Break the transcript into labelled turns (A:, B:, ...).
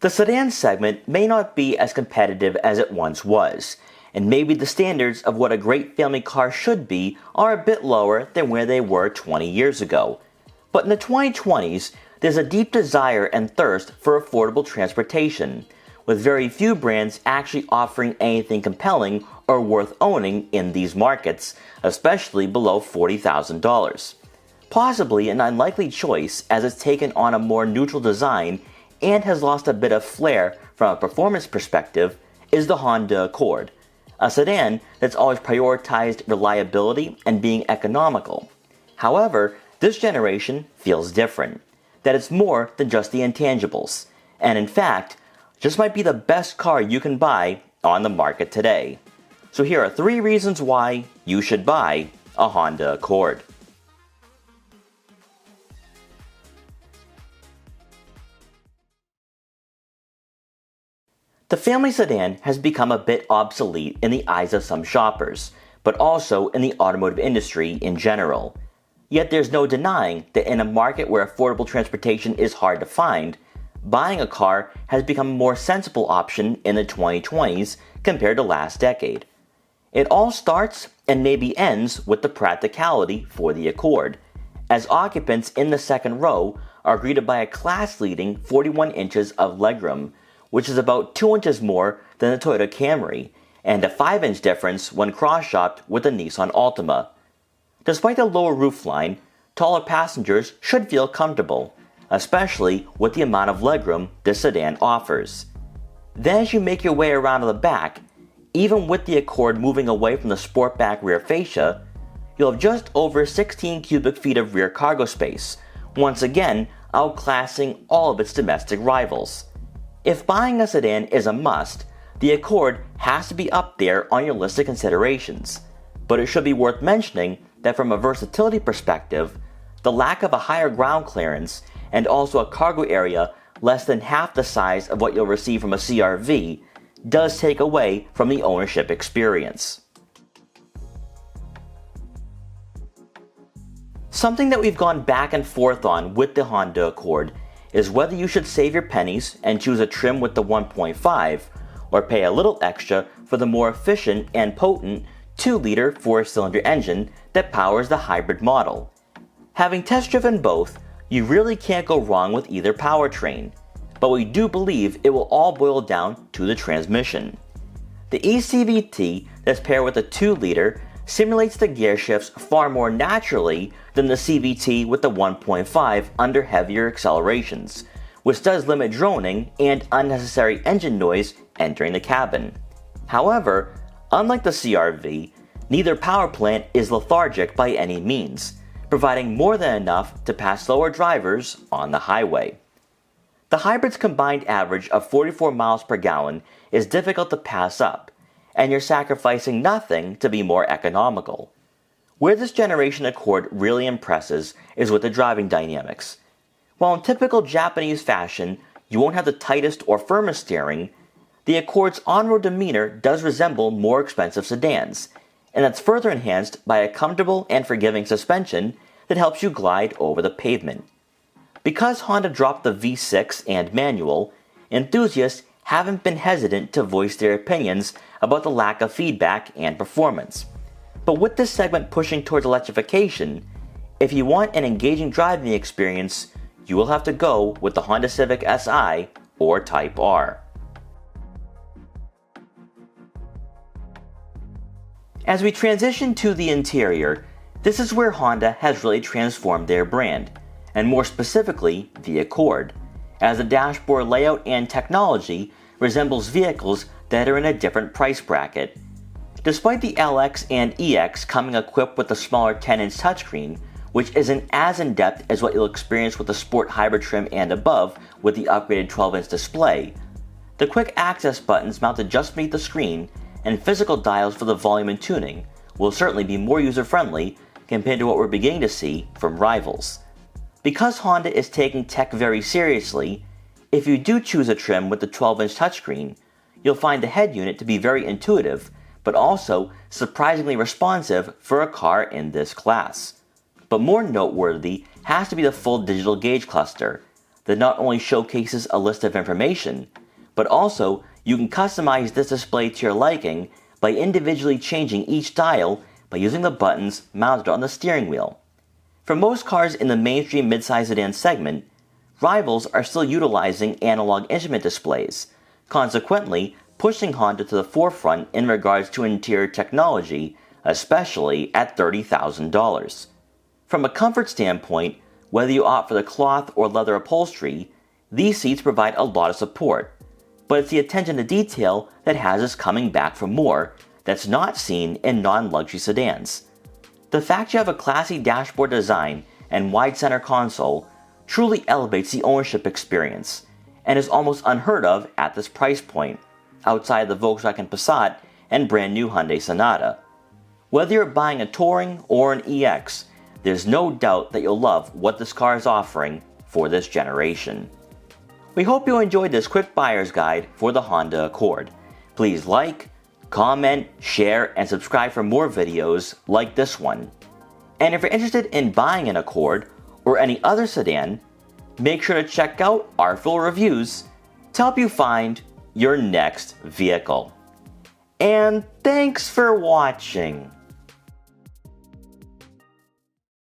A: The sedan segment may not be as competitive as it once was, and maybe the standards of what a great family car should be are a bit lower than where they were 20 years ago. But in the 2020s, there's a deep desire and thirst for affordable transportation, with very few brands actually offering anything compelling or worth owning in these markets, especially below $40,000. Possibly an unlikely choice, as it's taken on a more neutral design and has lost a bit of flair from a performance perspective, is the Honda Accord, a sedan that's always prioritized reliability and being economical. However, this generation feels different, that it's more than just the intangibles, and in fact, just might be the best car you can buy on the market today. So here are 3 reasons why you should buy a Honda Accord. The family sedan has become a bit obsolete in the eyes of some shoppers, but also in the automotive industry in general. Yet there's no denying that in a market where affordable transportation is hard to find, buying a car has become a more sensible option in the 2020s compared to last decade. It all starts and maybe ends with the practicality for the Accord, as occupants in the second row are greeted by a class-leading 41 inches of legroom, which is about 2 inches more than the Toyota Camry, and a 5-inch difference when cross-shopped with the Nissan Altima. Despite the lower roofline, taller passengers should feel comfortable, especially with the amount of legroom this sedan offers. Then as you make your way around to the back, even with the Accord moving away from the Sportback rear fascia, you'll have just over 16 cubic feet of rear cargo space, once again outclassing all of its domestic rivals. If buying a sedan is a must, the Accord has to be up there on your list of considerations. But it should be worth mentioning that from a versatility perspective, the lack of a higher ground clearance and also a cargo area less than half the size of what you'll receive from a CR-V does take away from the ownership experience. Something that we've gone back and forth on with the Honda Accord is whether you should save your pennies and choose a trim with the 1.5 or pay a little extra for the more efficient and potent 2-liter 4-cylinder engine that powers the hybrid model. Having test-driven both, you really can't go wrong with either powertrain, but we do believe it will all boil down to the transmission. The eCVT that's paired with a 2-liter simulates the gear shifts far more naturally than the CVT with the 1.5 under heavier accelerations, which does limit droning and unnecessary engine noise entering the cabin. However, unlike the CR-V, neither power plant is lethargic by any means, providing more than enough to pass slower drivers on the highway. The hybrid's combined average of 44 miles per gallon is difficult to pass up, and you're sacrificing nothing to be more economical. Where this generation Accord really impresses is with the driving dynamics. While in typical Japanese fashion, you won't have the tightest or firmest steering, the Accord's on-road demeanor does resemble more expensive sedans, and that's further enhanced by a comfortable and forgiving suspension that helps you glide over the pavement. Because Honda dropped the V6 and manual, enthusiasts haven't been hesitant to voice their opinions about the lack of feedback and performance. But with this segment pushing towards electrification, if you want an engaging driving experience, you will have to go with the Honda Civic Si or Type R. As we transition to the interior, this is where Honda has really transformed their brand, and more specifically, the Accord, as the dashboard layout and technology resembles vehicles that are in a different price bracket. Despite the LX and EX coming equipped with a smaller 10-inch touchscreen, which isn't as in-depth as what you'll experience with the Sport Hybrid trim and above with the upgraded 12-inch display, the quick access buttons mounted just beneath the screen and physical dials for the volume and tuning will certainly be more user-friendly compared to what we're beginning to see from rivals. Because Honda is taking tech very seriously, if you do choose a trim with the 12-inch touchscreen, you'll find the head unit to be very intuitive, but also surprisingly responsive for a car in this class. But more noteworthy has to be the full digital gauge cluster, that not only showcases a list of information, but also you can customize this display to your liking by individually changing each dial by using the buttons mounted on the steering wheel. For most cars in the mainstream midsize sedan segment, rivals are still utilizing analog instrument displays, consequently pushing Honda to the forefront in regards to interior technology, especially at $30,000. From a comfort standpoint, whether you opt for the cloth or leather upholstery, these seats provide a lot of support, but it's the attention to detail that has us coming back for more that's not seen in non-luxury sedans. The fact you have a classy dashboard design and wide center console truly elevates the ownership experience, and is almost unheard of at this price point, outside the Volkswagen Passat and brand new Hyundai Sonata. Whether you're buying a Touring or an EX, there's no doubt that you'll love what this car is offering for this generation. We hope you enjoyed this quick buyer's guide for the Honda Accord. Please like, comment, share, and subscribe for more videos like this one. And if you're interested in buying an Accord or any other sedan, make sure to check out our full reviews to help you find your next vehicle. And thanks for watching.